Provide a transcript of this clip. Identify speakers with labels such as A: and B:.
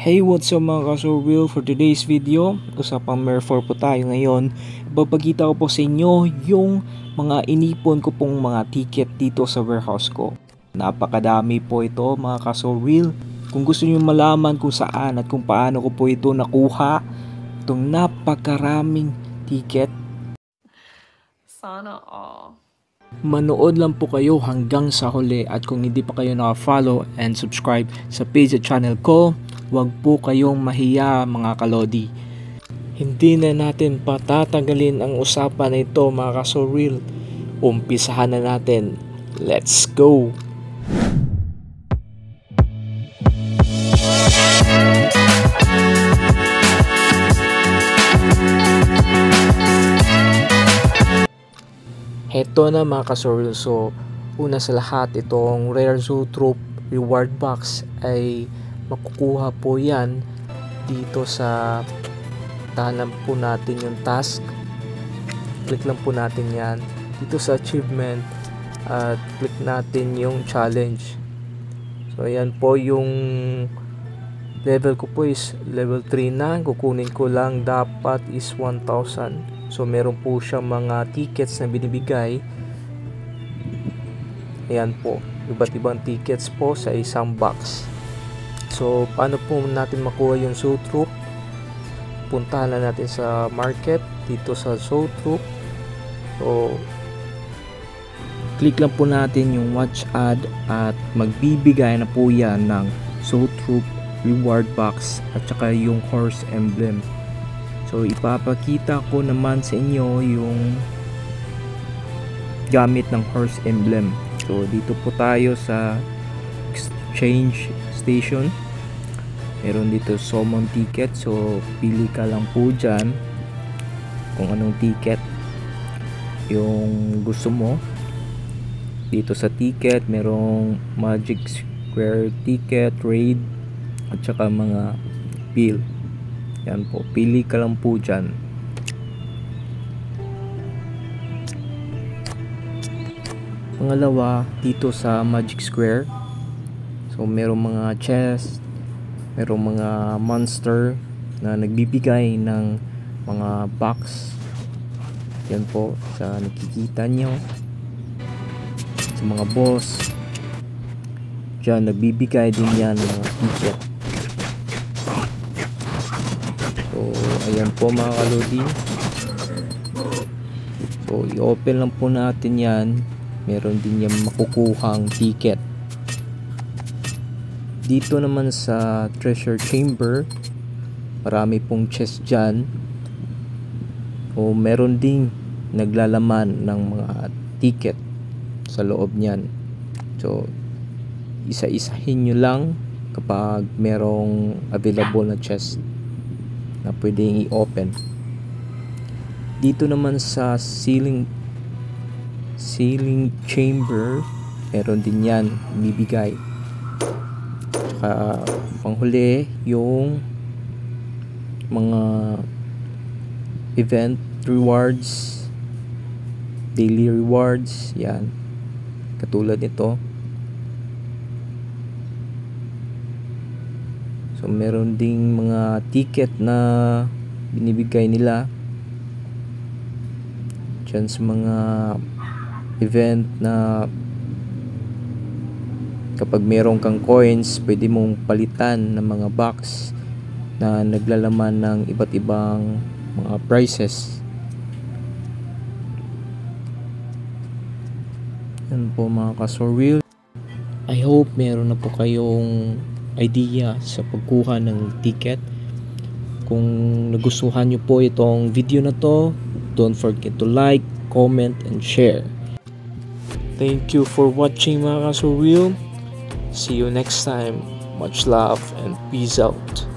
A: Hey, what's up mga ka-surreal? For today's video, usapang Mer 4 po tayo ngayon. Ipapakita ko po sa inyo yung mga inipon ko pong mga ticket dito sa warehouse ko. Napakadami po ito mga ka-surreal. Kung gusto niyo malaman kung saan at kung paano ko po ito nakuha, itong napakaraming ticket,
B: sana all.
A: manood lang po kayo hanggang sa huli. At kung hindi pa kayo naka-follow and subscribe sa page at channel ko, huwag po kayong mahiya mga kalodi. Hindi na natin patatagalin ang usapan na ito mga ka-surreal. Umpisahan na natin. Let's go! Heto na mga ka-surreal. So, una sa lahat, itong Rare Zoetrope Reward Box ay makukuha po yan dito sa tahanan po natin yung task. Click lang po natin yan dito sa achievement at click natin yung challenge. So, ayan po yung level ko po is level 3 na. Kukunin ko lang dapat is 1,000. So meron po siya mga tickets na binibigay. Ayan po, iba't ibang tickets po sa isang box. So paano po natin makuha yung Zoetrope? Puntahan na natin sa market dito sa Zoetrope. So click lang po natin yung watch ad at magbibigay na po yan ng Zoetrope reward box at saka yung horse emblem. So ipapakita ko naman sa inyo yung gamit ng horse emblem. So dito po tayo sa exchange station. Meron dito summon ticket. So pili ka lang po dyan kung anong ticket yung gusto mo. Dito sa ticket merong magic square ticket, raid at saka mga bill. Yan po, pili ka lang po dyan. Pangalawa, dito sa Magic Square. So, merong mga chest, merong mga monster na nagbibigay ng mga box. Yan po, sa nakikita nyo. Sa mga boss. Diyan, nagbibigay din yan ng mga ticket. So, ayan po mga kalodi. So, i-open lang po natin yan. Meron din yung makukuhang ticket. Dito naman sa treasure chamber, marami pong chest dyan. So, meron ding naglalaman ng mga ticket sa loob nyan. So, isa-isahin nyo lang kapag merong available na chest na pwedeng i-open. Dito naman sa ceiling chamber, meron din yan bibigay. Tsaka panghuli yung mga event rewards, daily rewards, yan katulad nito. So meron ding mga ticket na binibigay nila dyan sa mga event na kapag meron kang coins, pwede mong palitan ng mga box na naglalaman ng iba't ibang mga prizes. Yan po mga ka-surreal. I hope meron na po kayong idea sa pagkuha ng ticket. Kung nagustuhan nyo po itong video na to, don't forget to like, comment, and share. Thank you for watching mga ka-surreal. See you next time. Much love and peace out.